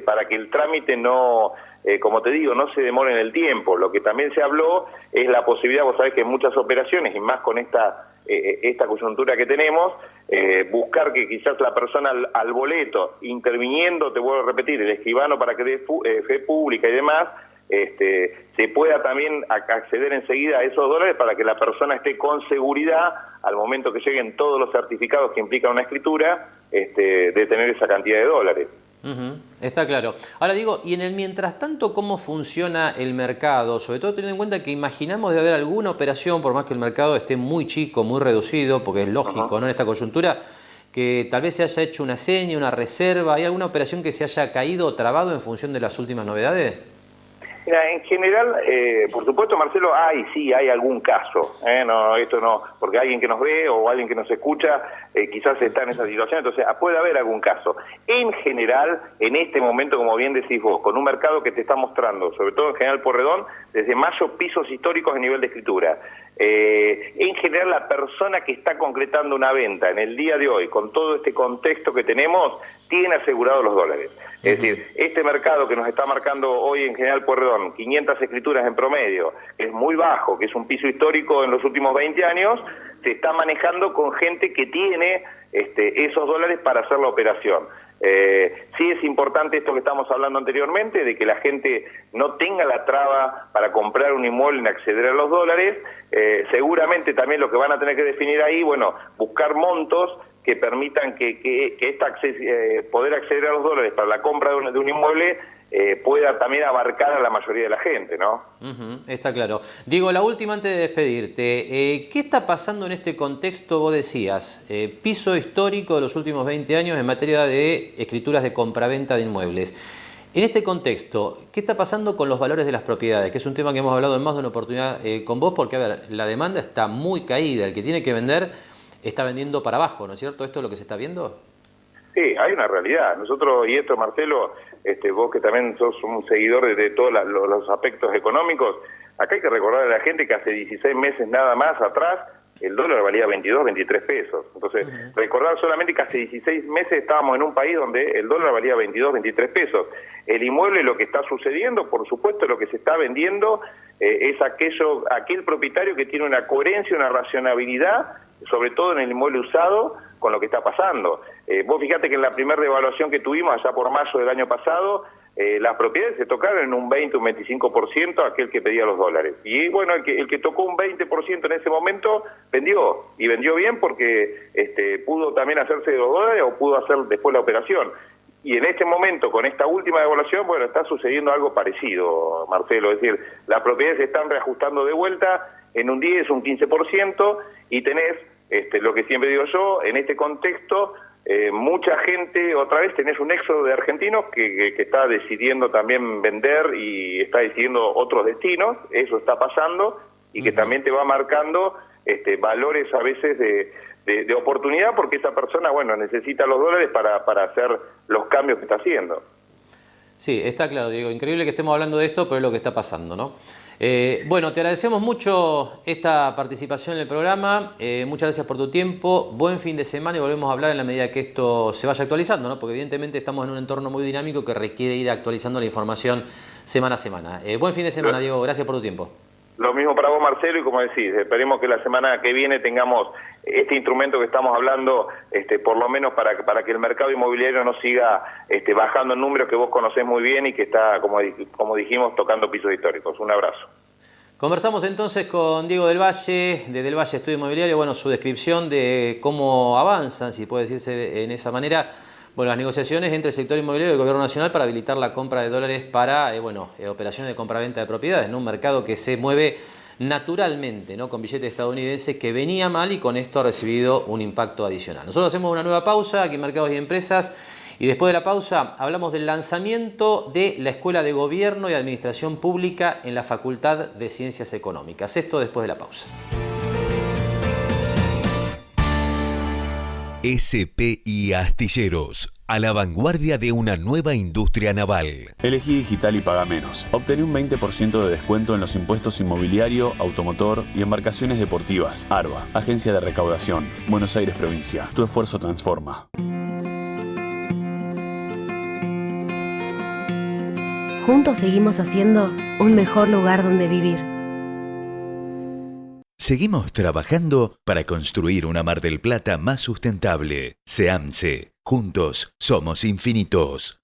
para que el trámite no, como te digo, no se demore en el tiempo. Lo que también se habló es la posibilidad, vos sabés que en muchas operaciones, y más con esta coyuntura que tenemos, buscar que quizás la persona al boleto, interviniendo, te vuelvo a repetir, el escribano para que dé fe pública y demás, se pueda también acceder enseguida a esos dólares para que la persona esté con seguridad al momento que lleguen todos los certificados que implican una escritura, de tener esa cantidad de dólares. Está claro. Ahora digo, y en el mientras tanto, ¿cómo funciona el mercado? Sobre todo teniendo en cuenta que imaginamos de haber alguna operación, por más que el mercado esté muy chico, muy reducido, porque es lógico, ¿no? En esta coyuntura, que tal vez se haya hecho una seña, una reserva. ¿Hay alguna operación que se haya caído o trabado en función de las últimas novedades? Mira, en general, por supuesto, Marcelo, sí hay algún caso, no, esto no, porque alguien que nos ve o alguien que nos escucha quizás está en esa situación, entonces puede haber algún caso. En general, en este momento, como bien decís vos, con un mercado que te está mostrando, sobre todo en General Porredón, desde mayo pisos históricos a nivel de escritura. En general, la persona que está concretando una venta en el día de hoy, con todo este contexto que tenemos, tiene asegurados los dólares. Es decir, este mercado que nos está marcando hoy en General Pueyrredón, 500 escrituras en promedio, que es muy bajo, que es un piso histórico en los últimos 20 años, se está manejando con gente que tiene esos dólares para hacer la operación. Sí es importante esto que estamos hablando anteriormente, de que la gente no tenga la traba para comprar un inmueble en acceder a los dólares. Seguramente también lo que van a tener que definir ahí, bueno, buscar montos que permitan que poder acceder a los dólares para la compra de un inmueble pueda también abarcar a la mayoría de la gente, ¿no? Está claro. Diego, la última antes de despedirte. ¿Qué está pasando en este contexto? Vos decías, piso histórico de los últimos 20 años en materia de escrituras de compraventa de inmuebles. En este contexto, ¿qué está pasando con los valores de las propiedades? Que es un tema que hemos hablado en más de una oportunidad con vos, porque, a ver, la demanda está muy caída. El que tiene que vender está vendiendo para abajo, ¿no es cierto? ¿Esto es lo que se está viendo? Sí, hay una realidad. Nosotros, y esto, Marcelo, vos que también sos un seguidor de todos los aspectos económicos, acá hay que recordar a la gente que hace 16 meses nada más atrás el dólar valía 22, 23 pesos. Entonces, recordar solamente que hace 16 meses estábamos en un país donde el dólar valía 22, 23 pesos. El inmueble, lo que está sucediendo, por supuesto, lo que se está vendiendo es aquel propietario que tiene una coherencia, una racionalidad, sobre todo en el inmueble usado, con lo que está pasando. Vos fijate que en la primera devaluación que tuvimos allá por mayo del año pasado, las propiedades se tocaron en un 20, un 25% aquel que pedía los dólares. Y bueno, el que tocó un 20% en ese momento vendió, y vendió bien porque pudo también hacerse de los dólares o pudo hacer después la operación. Y en este momento, con esta última devaluación, bueno, está sucediendo algo parecido, Marcelo. Es decir, las propiedades se están reajustando de vuelta en un 10, un 15%, y tenés, lo que siempre digo yo, en este contexto, mucha gente, otra vez tenés un éxodo de argentinos que está decidiendo también vender y está decidiendo otros destinos. Eso está pasando, y que también te va marcando valores a veces de oportunidad, porque esa persona, bueno, necesita los dólares para hacer los cambios que está haciendo. Sí, está claro, Diego. Increíble que estemos hablando de esto, pero es lo que está pasando, ¿no? Bueno, te agradecemos mucho esta participación en el programa. Muchas gracias por tu tiempo. Buen fin de semana, y volvemos a hablar en la medida que esto se vaya actualizando, ¿no? Porque evidentemente estamos en un entorno muy dinámico que requiere ir actualizando la información semana a semana. Buen fin de semana, Diego. Gracias por tu tiempo. Lo mismo para vos, Marcelo, y como decís, esperemos que la semana que viene tengamos este instrumento que estamos hablando, por lo menos para que el mercado inmobiliario no siga bajando en números que vos conocés muy bien y que está, como dijimos, tocando pisos históricos. Un abrazo. Conversamos entonces con Diego Del Valle, de Del Valle Estudio Inmobiliario, bueno, su descripción de cómo avanzan, si puede decirse en esa manera, bueno, las negociaciones entre el sector inmobiliario y el Gobierno Nacional para habilitar la compra de dólares para operaciones de compra-venta de propiedades, ¿no? Un mercado que se mueve naturalmente, ¿no? Con billetes estadounidenses, que venía mal y con esto ha recibido un impacto adicional. Nosotros hacemos una nueva pausa aquí en Mercados y Empresas, y después de la pausa hablamos del lanzamiento de la Escuela de Gobierno y Administración Pública en la Facultad de Ciencias Económicas. Esto después de la pausa. SPI Astilleros, a la vanguardia de una nueva industria naval. Elegí digital y paga menos. Obtené un 20% de descuento en los impuestos inmobiliario, automotor y embarcaciones deportivas. ARBA, Agencia de Recaudación, Buenos Aires Provincia. Tu esfuerzo transforma. Juntos seguimos haciendo un mejor lugar donde vivir. Seguimos trabajando para construir una Mar del Plata más sustentable. SEAMSE. Juntos somos infinitos.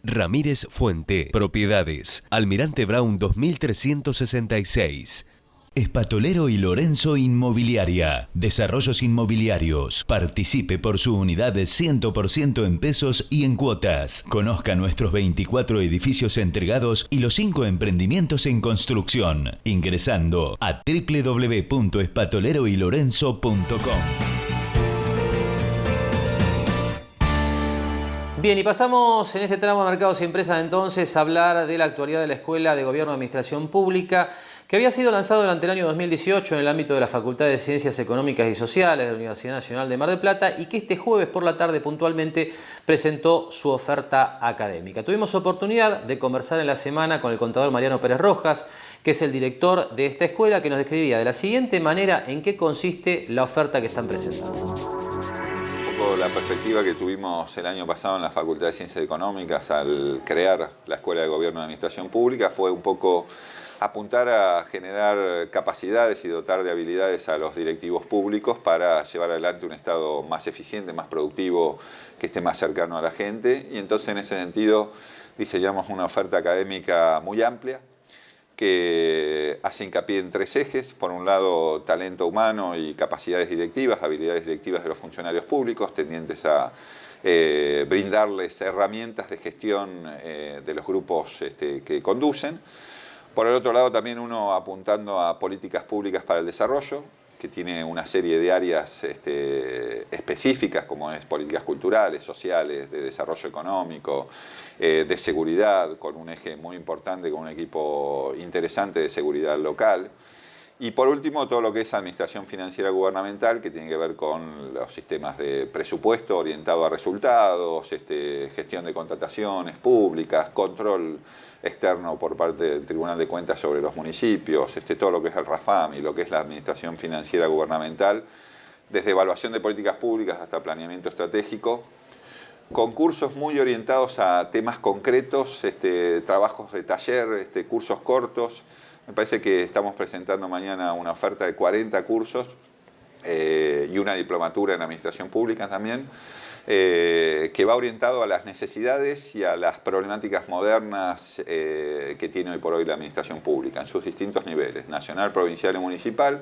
Ramírez Fuente, Propiedades, Almirante Brown 2366. Espatolero y Lorenzo Inmobiliaria. Desarrollos inmobiliarios. Participe por su unidad de 100% en pesos y en cuotas. Conozca nuestros 24 edificios entregados y los 5 emprendimientos en construcción. Ingresando a www.espatoleroylorenzo.com. Bien, y pasamos en este tramo de Mercados y Empresas entonces a hablar de la actualidad de la Escuela de Gobierno y Administración Pública, que había sido lanzado durante el año 2018 en el ámbito de la Facultad de Ciencias Económicas y Sociales de la Universidad Nacional de Mar del Plata y que este jueves por la tarde puntualmente presentó su oferta académica. Tuvimos oportunidad de conversar en la semana con el contador Mariano Pérez Rojas, que es el director de esta escuela, que nos describía de la siguiente manera en qué consiste la oferta que están presentando. La perspectiva que tuvimos el año pasado en la Facultad de Ciencias Económicas al crear la Escuela de Gobierno y Administración Pública fue un poco apuntar a generar capacidades y dotar de habilidades a los directivos públicos para llevar adelante un Estado más eficiente, más productivo, que esté más cercano a la gente. Y entonces en ese sentido diseñamos una oferta académica muy amplia que hace hincapié en tres ejes. Por un lado, talento humano y capacidades directivas, habilidades directivas de los funcionarios públicos, tendientes a brindarles herramientas de gestión de los grupos que conducen. Por el otro lado, también uno apuntando a políticas públicas para el desarrollo, que tiene una serie de áreas específicas, como es políticas culturales, sociales, de desarrollo económico, de seguridad, con un eje muy importante, con un equipo interesante de seguridad local. Y por último, todo lo que es administración financiera gubernamental, que tiene que ver con los sistemas de presupuesto orientado a resultados, gestión de contrataciones públicas, control externo por parte del Tribunal de Cuentas sobre los municipios, todo lo que es el RAFAM y lo que es la administración financiera gubernamental, desde evaluación de políticas públicas hasta planeamiento estratégico, concursos muy orientados a temas concretos, trabajos de taller, cursos cortos. Me parece que estamos presentando mañana una oferta de 40 cursos y una diplomatura en Administración Pública también, que va orientado a las necesidades y a las problemáticas modernas que tiene hoy por hoy la Administración Pública en sus distintos niveles, nacional, provincial y municipal,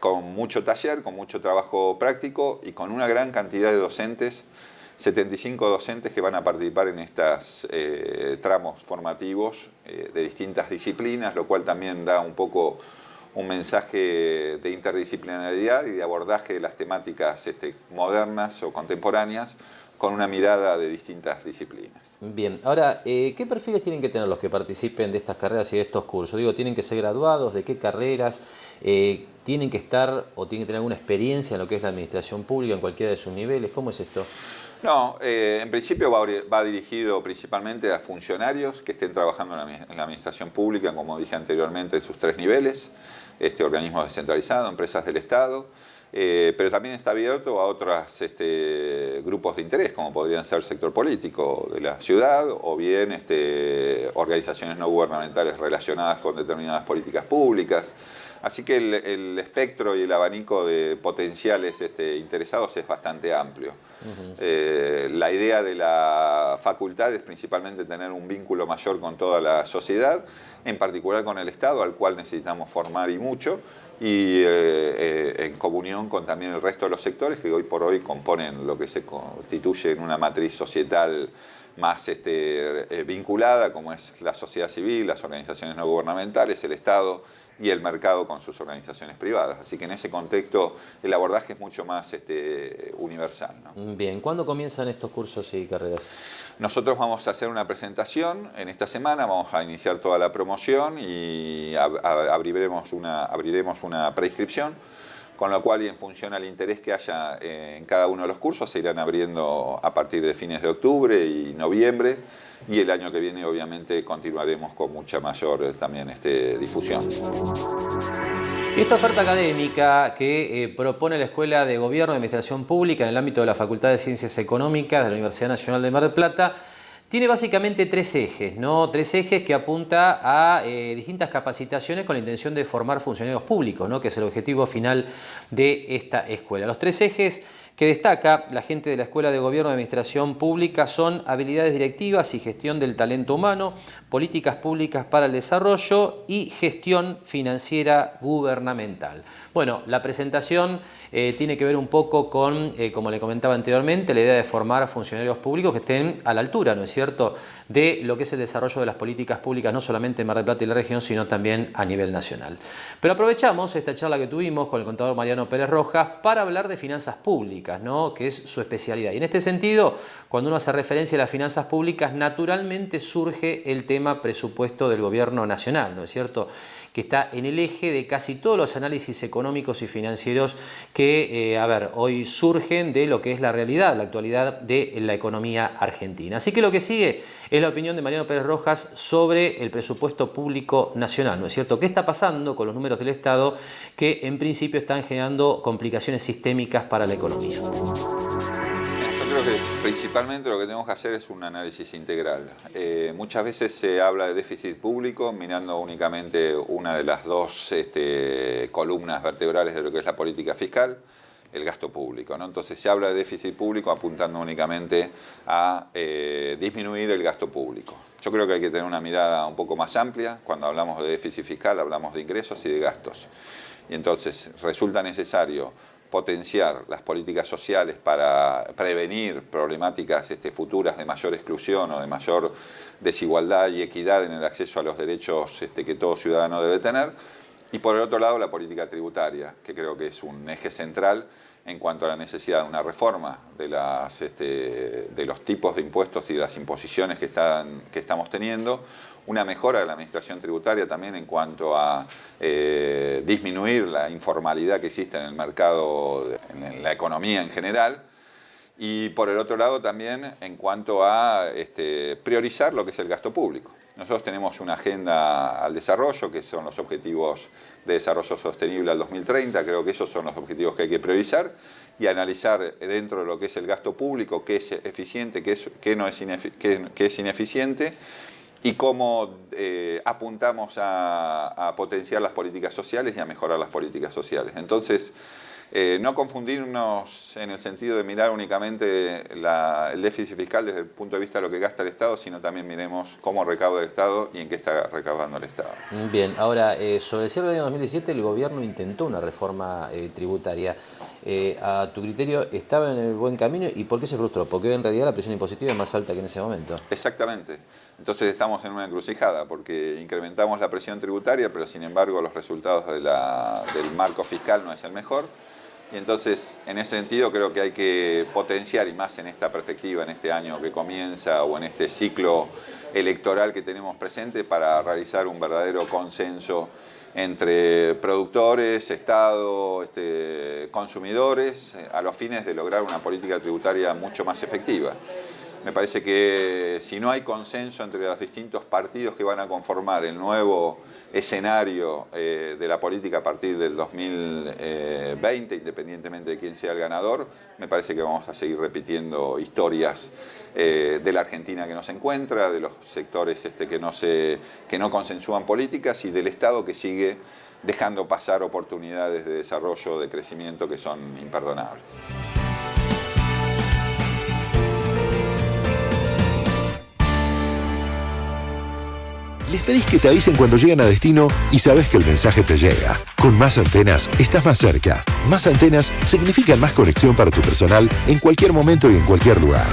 con mucho taller, con mucho trabajo práctico y con una gran cantidad de docentes, 75 docentes que van a participar en estos tramos formativos de distintas disciplinas, lo cual también da un poco un mensaje de interdisciplinaridad y de abordaje de las temáticas modernas o contemporáneas con una mirada de distintas disciplinas. Bien, ahora, ¿qué perfiles tienen que tener los que participen de estas carreras y de estos cursos? Digo, ¿tienen que ser graduados? ¿De qué carreras? ¿Tienen que estar o tienen que tener alguna experiencia en lo que es la administración pública en cualquiera de sus niveles? ¿Cómo es esto? No, en principio va dirigido principalmente a funcionarios que estén trabajando en la administración pública, como dije anteriormente, en sus tres niveles, organismos descentralizados, empresas del Estado, pero también está abierto a otros grupos de interés, como podrían ser el sector político de la ciudad, o bien organizaciones no gubernamentales relacionadas con determinadas políticas públicas. Así que el espectro y el abanico de potenciales interesados es bastante amplio. La idea de la facultad es principalmente tener un vínculo mayor con toda la sociedad, en particular con el Estado, al cual necesitamos formar y mucho, y en comunión con también el resto de los sectores que hoy por hoy componen lo que se constituye en una matriz societal más vinculada, como es la sociedad civil, las organizaciones no gubernamentales, el Estado y el mercado con sus organizaciones privadas. Así que en ese contexto el abordaje es mucho más universal, ¿no? Bien, ¿cuándo comienzan estos cursos y carreras? Nosotros vamos a hacer una presentación en esta semana, vamos a iniciar toda la promoción y abriremos una preinscripción, con lo cual y en función al interés que haya en cada uno de los cursos se irán abriendo a partir de fines de octubre y noviembre, y el año que viene obviamente continuaremos con mucha mayor también difusión. Esta oferta académica que propone la Escuela de Gobierno y Administración Pública en el ámbito de la Facultad de Ciencias Económicas de la Universidad Nacional de Mar del Plata tiene básicamente tres ejes, ¿no? Tres ejes que apunta a distintas capacitaciones con la intención de formar funcionarios públicos, ¿no? Que es el objetivo final de esta escuela. Los tres ejes que destaca la gente de la Escuela de Gobierno y Administración Pública son habilidades directivas y gestión del talento humano, políticas públicas para el desarrollo y gestión financiera gubernamental. Bueno, la presentación tiene que ver un poco con, como le comentaba anteriormente, la idea de formar funcionarios públicos que estén a la altura, ¿no es cierto?, cierto?, de lo que es el desarrollo de las políticas públicas, no solamente en Mar del Plata y la región, sino también a nivel nacional. Pero aprovechamos esta charla que tuvimos con el contador Mariano Pérez Rojas para hablar de finanzas públicas, ¿no?, que es su especialidad. Y en este sentido, cuando uno hace referencia a las finanzas públicas, naturalmente surge el tema presupuesto del gobierno nacional, ¿no es cierto?, que está en el eje de casi todos los análisis económicos y financieros que, hoy surgen de lo que es la realidad, la actualidad de la economía argentina. Así que lo que sigue es la opinión de Mariano Pérez Rojas sobre el presupuesto público nacional, ¿no es cierto? ¿Qué está pasando con los números del Estado que en principio están generando complicaciones sistémicas para la economía? Yo creo que principalmente lo que tenemos que hacer es un análisis integral. Muchas veces se habla de déficit público mirando únicamente una de las dos columnas vertebrales de lo que es la política fiscal, el gasto público, ¿no? Entonces se habla de déficit público apuntando únicamente a disminuir el gasto público. Yo creo que hay que tener una mirada un poco más amplia. Cuando hablamos de déficit fiscal hablamos de ingresos y de gastos. Y entonces resulta necesario potenciar las políticas sociales para prevenir problemáticas futuras de mayor exclusión o de mayor desigualdad y equidad en el acceso a los derechos que todo ciudadano debe tener. Y por el otro lado, la política tributaria, que creo que es un eje central en cuanto a la necesidad de una reforma de los tipos de impuestos y de las imposiciones que estamos teniendo, una mejora de la administración tributaria también en cuanto a disminuir la informalidad que existe en el mercado, en la economía en general, y por el otro lado también en cuanto a priorizar lo que es el gasto público. Nosotros tenemos una agenda al desarrollo, que son los objetivos de desarrollo sostenible al 2030, creo que esos son los objetivos que hay que priorizar y analizar dentro de lo que es el gasto público, qué es eficiente, qué es ineficiente, y cómo apuntamos a potenciar las políticas sociales y a mejorar las políticas sociales. Entonces, no confundirnos en el sentido de mirar únicamente el déficit fiscal desde el punto de vista de lo que gasta el Estado, sino también miremos cómo recauda el Estado y en qué está recaudando el Estado. Bien, ahora, sobre el cierre del año 2017 el gobierno intentó una reforma tributaria. A tu criterio, ¿estaba en el buen camino y por qué se frustró? Porque hoy en realidad la presión impositiva es más alta que en ese momento. Exactamente. Entonces estamos en una encrucijada porque incrementamos la presión tributaria, pero sin embargo los resultados del marco fiscal no es el mejor. Y entonces, en ese sentido, creo que hay que potenciar, y más en esta perspectiva, en este año que comienza o en este ciclo electoral que tenemos presente, para realizar un verdadero consenso entre productores, Estado, consumidores, a los fines de lograr una política tributaria mucho más efectiva. Me parece que si no hay consenso entre los distintos partidos que van a conformar el nuevo escenario de la política a partir del 2020, independientemente de quién sea el ganador, me parece que vamos a seguir repitiendo historias de la Argentina que no se encuentra, de los sectores que no consensúan políticas y del Estado que sigue dejando pasar oportunidades de desarrollo, de crecimiento que son imperdonables. Les pedís que te avisen cuando llegan a destino y sabes que el mensaje te llega. Con Más Antenas estás más cerca. Más Antenas significan más conexión para tu personal en cualquier momento y en cualquier lugar.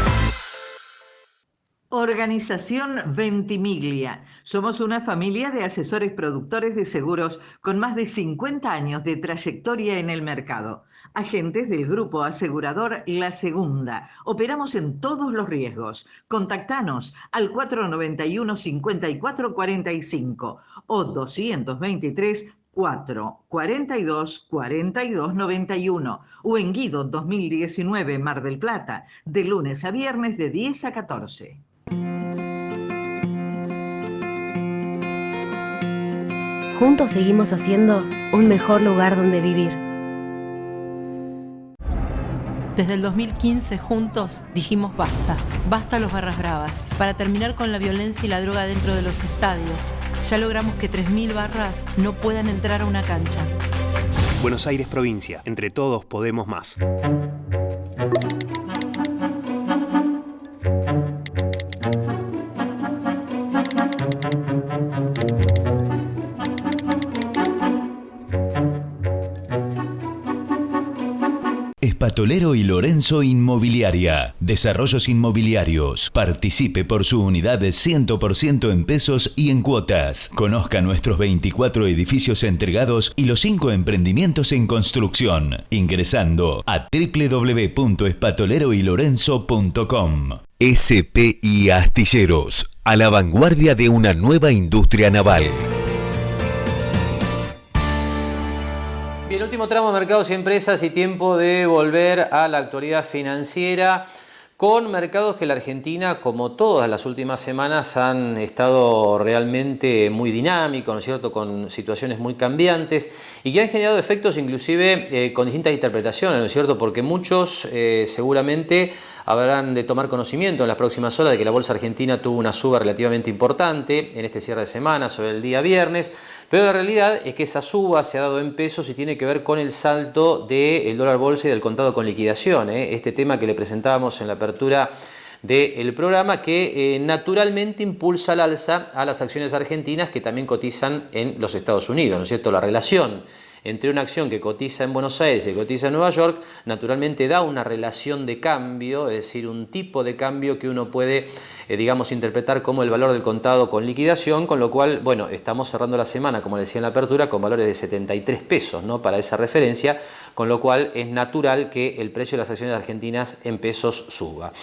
Organización Ventimiglia. Somos una familia de asesores productores de seguros con más de 50 años de trayectoria en el mercado. Agentes del grupo asegurador La Segunda. Operamos en todos los riesgos. Contactanos al 491-5445 o 223 442 4291 o en Guido 2019 Mar del Plata, de lunes a viernes de 10 a 14. Juntos seguimos haciendo un mejor lugar donde vivir. Desde el 2015 juntos dijimos basta. Basta a los barras bravas. Para terminar con la violencia y la droga dentro de los estadios. Ya logramos que 3.000 barras no puedan entrar a una cancha. Buenos Aires provincia. Entre todos podemos más. Espatolero y Lorenzo Inmobiliaria. Desarrollos inmobiliarios. Participe por su unidad de 100% en pesos y en cuotas. Conozca nuestros 24 edificios entregados y los 5 emprendimientos en construcción. Ingresando a www.espatoleroylorenzo.com. SPI Astilleros. A la vanguardia de una nueva industria naval. Bien, último tramo de mercados y empresas y tiempo de volver a la actualidad financiera con mercados que la Argentina, como todas las últimas semanas, han estado realmente muy dinámicos, ¿no es cierto?, con situaciones muy cambiantes y que han generado efectos inclusive con distintas interpretaciones, ¿no es cierto?, porque muchos seguramente habrán de tomar conocimiento en las próximas horas de que la bolsa argentina tuvo una suba relativamente importante en este cierre de semana sobre el día viernes, pero la realidad es que esa suba se ha dado en pesos y tiene que ver con el salto del dólar bolsa y del contado con liquidación, este tema que le presentábamos en la apertura del programa, que naturalmente impulsa al alza a las acciones argentinas que también cotizan en los Estados Unidos, ¿no es cierto? La relación entre una acción que cotiza en Buenos Aires y que cotiza en Nueva York, naturalmente da una relación de cambio, es decir, un tipo de cambio que uno puede, digamos, interpretar como el valor del contado con liquidación, con lo cual, bueno, estamos cerrando la semana, como le decía en la apertura, con valores de 73 pesos, ¿no?, para esa referencia, con lo cual es natural que el precio de las acciones argentinas en pesos suba.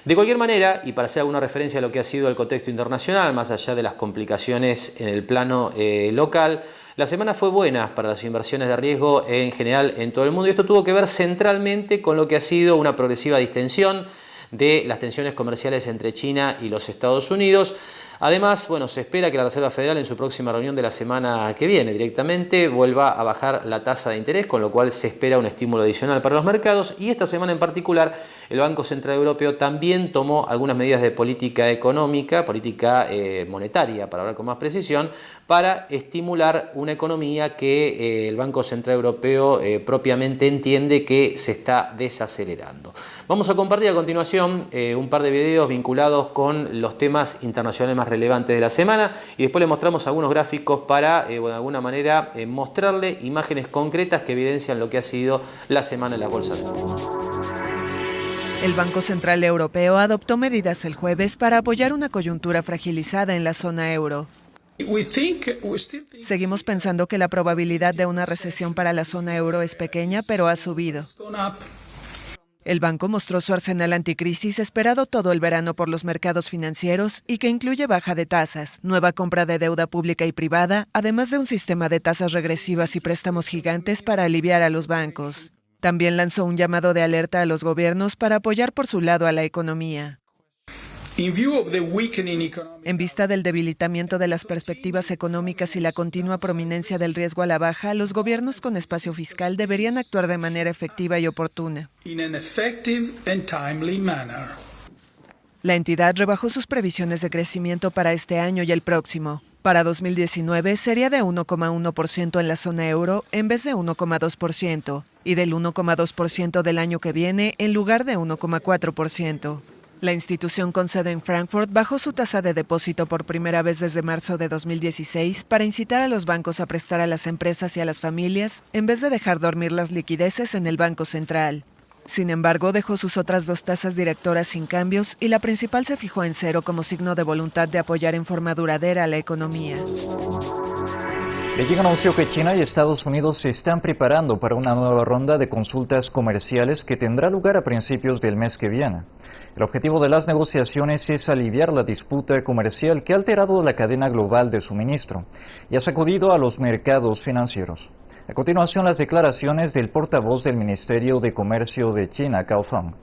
De cualquier manera, y para hacer alguna referencia a lo que ha sido el contexto internacional, más allá de las complicaciones en el plano local, la semana fue buena para las inversiones de riesgo en general en todo el mundo y esto tuvo que ver centralmente con lo que ha sido una progresiva distensión de las tensiones comerciales entre China y los Estados Unidos. Además, bueno, se espera que la Reserva Federal en su próxima reunión de la semana que viene directamente vuelva a bajar la tasa de interés, con lo cual se espera un estímulo adicional para los mercados y esta semana en particular el Banco Central Europeo también tomó algunas medidas de política económica, política monetaria, para hablar con más precisión, para estimular una economía que el Banco Central Europeo propiamente entiende que se está desacelerando. Vamos a compartir a continuación un par de videos vinculados con los temas internacionales más relevantes de la semana y después le mostramos algunos gráficos para, de alguna manera, mostrarle imágenes concretas que evidencian lo que ha sido la semana en las bolsas del mundo. El Banco Central Europeo adoptó medidas el jueves para apoyar una coyuntura fragilizada en la zona euro. Seguimos pensando que la probabilidad de una recesión para la zona euro es pequeña, pero ha subido. El banco mostró su arsenal anticrisis esperado todo el verano por los mercados financieros y que incluye baja de tasas, nueva compra de deuda pública y privada, además de un sistema de tasas regresivas y préstamos gigantes para aliviar a los bancos. También lanzó un llamado de alerta a los gobiernos para apoyar por su lado a la economía. En vista del debilitamiento de las perspectivas económicas y la continua prominencia del riesgo a la baja, los gobiernos con espacio fiscal deberían actuar de manera efectiva y oportuna. La entidad rebajó sus previsiones de crecimiento para este año y el próximo. Para 2019 sería de 1,1% en la zona euro en vez de 1,2% y del 1,2% del año que viene en lugar de 1,4%. La institución con sede en Frankfurt bajó su tasa de depósito por primera vez desde marzo de 2016 para incitar a los bancos a prestar a las empresas y a las familias en vez de dejar dormir las liquideces en el Banco Central. Sin embargo, dejó sus otras dos tasas directoras sin cambios y la principal se fijó en 0 como signo de voluntad de apoyar en forma duradera a la economía. Beijing anunció que China y Estados Unidos se están preparando para una nueva ronda de consultas comerciales que tendrá lugar a principios del mes que viene. El objetivo de las negociaciones es aliviar la disputa comercial que ha alterado la cadena global de suministro y ha sacudido a los mercados financieros. A continuación, las declaraciones del portavoz del Ministerio de Comercio de China, Gao Feng.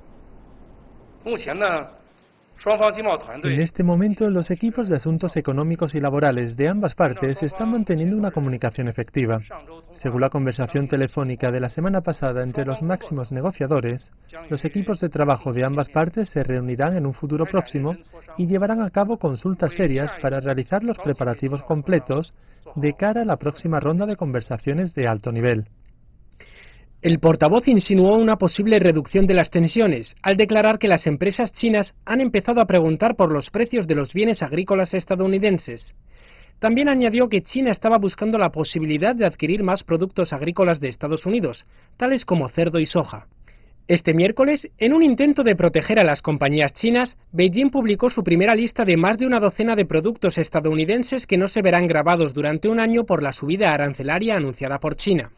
En este momento, los equipos de asuntos económicos y laborales de ambas partes están manteniendo una comunicación efectiva. Según la conversación telefónica de la semana pasada entre los máximos negociadores, los equipos de trabajo de ambas partes se reunirán en un futuro próximo y llevarán a cabo consultas serias para realizar los preparativos completos de cara a la próxima ronda de conversaciones de alto nivel. El portavoz insinuó una posible reducción de las tensiones, al declarar que las empresas chinas han empezado a preguntar por los precios de los bienes agrícolas estadounidenses. También añadió que China estaba buscando la posibilidad de adquirir más productos agrícolas de Estados Unidos, tales como cerdo y soja. Este miércoles, en un intento de proteger a las compañías chinas, Beijing publicó su primera lista de más de una docena de productos estadounidenses que no se verán gravados durante un año por la subida arancelaria anunciada por China.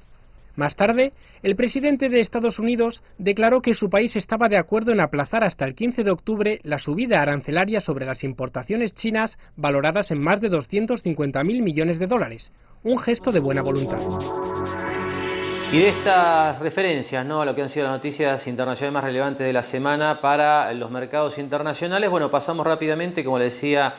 Más tarde, el presidente de Estados Unidos declaró que su país estaba de acuerdo en aplazar hasta el 15 de octubre la subida arancelaria sobre las importaciones chinas valoradas en más de 250.000 millones de dólares, un gesto de buena voluntad. Y de estas referencias, ¿no?, a lo que han sido las noticias internacionales más relevantes de la semana para los mercados internacionales, bueno, pasamos rápidamente, como le decía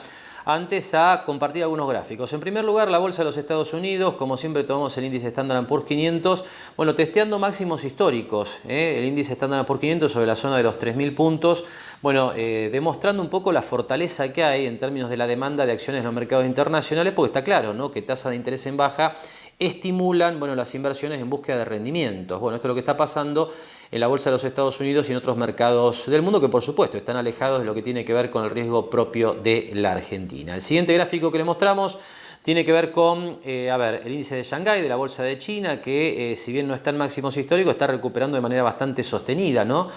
antes, a compartir algunos gráficos. En primer lugar, la bolsa de los Estados Unidos, como siempre tomamos el índice Standard & Poor's 500, bueno, testeando máximos históricos, el índice Standard & Poor's 500 sobre la zona de los 3.000 puntos, bueno, demostrando un poco la fortaleza que hay en términos de la demanda de acciones en los mercados internacionales, porque está claro, ¿no?, que tasas de interés en baja estimulan, bueno, las inversiones en búsqueda de rendimientos. Bueno, esto es lo que está pasando en la bolsa de los Estados Unidos y en otros mercados del mundo que, por supuesto, están alejados de lo que tiene que ver con el riesgo propio de la Argentina. El siguiente gráfico que le mostramos tiene que ver con, el índice de Shanghái de la bolsa de China, que si bien no está en máximos históricos, está recuperando de manera bastante sostenida, ¿no?,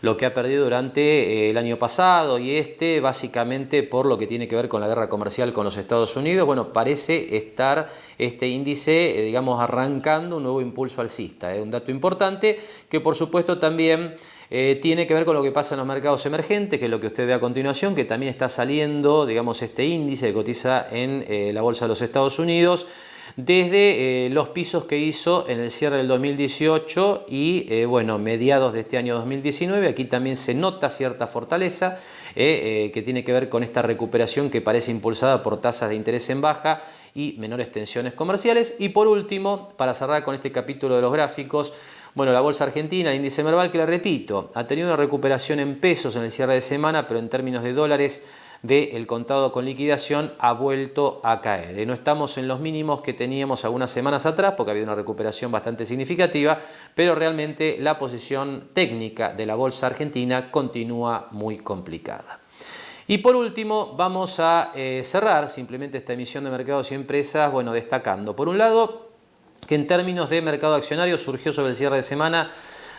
lo que ha perdido durante el año pasado y básicamente por lo que tiene que ver con la guerra comercial con los Estados Unidos. Bueno, parece estar este índice, digamos, arrancando un nuevo impulso alcista. Un dato importante que, por supuesto, también tiene que ver con lo que pasa en los mercados emergentes, que es lo que usted ve a continuación, que también está saliendo, digamos, este índice que cotiza en la bolsa de los Estados Unidos, desde los pisos que hizo en el cierre del 2018 y mediados de este año 2019. Aquí también se nota cierta fortaleza que tiene que ver con esta recuperación que parece impulsada por tasas de interés en baja y menores tensiones comerciales. Y por último, para cerrar con este capítulo de los gráficos, bueno, la bolsa argentina, el índice Merval, que le repito, ha tenido una recuperación en pesos en el cierre de semana, pero en términos de dólares del contado con liquidación ha vuelto a caer. No estamos en los mínimos que teníamos algunas semanas atrás porque ha habido una recuperación bastante significativa, pero realmente la posición técnica de la bolsa argentina continúa muy complicada. Y por último vamos a cerrar simplemente esta emisión de Mercados y Empresas, bueno, destacando por un lado que en términos de mercado accionario surgió sobre el cierre de semana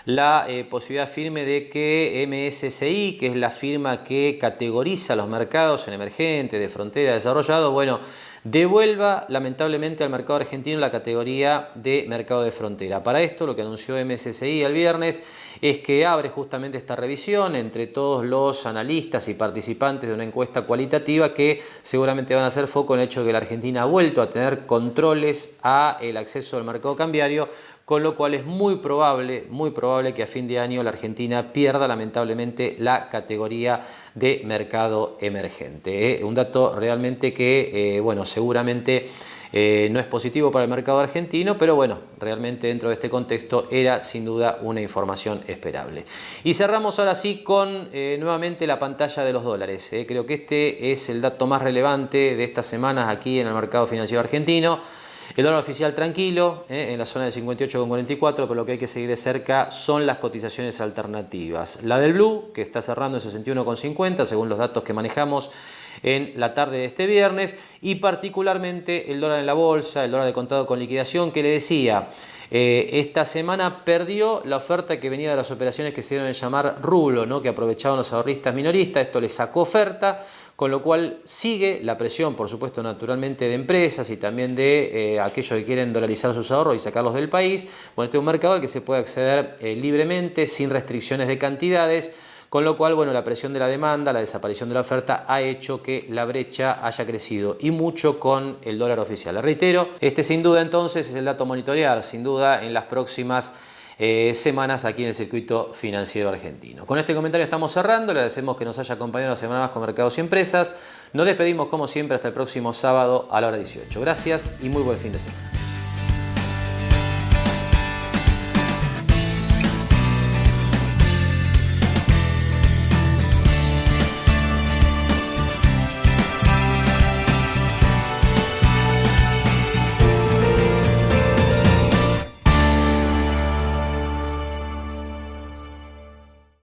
la posibilidad firme de que MSCI, que es la firma que categoriza los mercados en emergente, de frontera, desarrollado, bueno, devuelva lamentablemente al mercado argentino la categoría de mercado de frontera. Para esto, lo que anunció MSCI el viernes es que abre justamente esta revisión entre todos los analistas y participantes de una encuesta cualitativa que seguramente van a hacer foco en el hecho de que la Argentina ha vuelto a tener controles al acceso al mercado cambiario, con lo cual es muy probable que a fin de año la Argentina pierda lamentablemente la categoría de mercado emergente. Un dato realmente que, seguramente no es positivo para el mercado argentino, pero bueno, realmente dentro de este contexto era sin duda una información esperable. Y cerramos ahora sí con nuevamente la pantalla de los dólares. Creo que este es el dato más relevante de estas semanas aquí en el mercado financiero argentino. El dólar oficial tranquilo, en la zona de 58,44, pero lo que hay que seguir de cerca son las cotizaciones alternativas. La del Blue, que está cerrando en 61,50, según los datos que manejamos en la tarde de este viernes, y particularmente el dólar en la bolsa, el dólar de contado con liquidación, que le decía, esta semana perdió la oferta que venía de las operaciones que se dieron a llamar rulo, ¿no?, que aprovechaban los ahorristas minoristas. Esto le sacó oferta, con lo cual sigue la presión, por supuesto, naturalmente de empresas y también de aquellos que quieren dolarizar sus ahorros y sacarlos del país. Bueno, este es un mercado al que se puede acceder libremente, sin restricciones de cantidades, con lo cual, bueno, la presión de la demanda, la desaparición de la oferta ha hecho que la brecha haya crecido y mucho con el dólar oficial. Le reitero, este sin duda entonces es el dato a monitorear, sin duda en las próximas semanas aquí en el circuito financiero argentino. Con este comentario estamos cerrando, le agradecemos que nos haya acompañado una semana más con Mercados y Empresas. Nos despedimos como siempre hasta el próximo sábado a la hora 18. Gracias y muy buen fin de semana.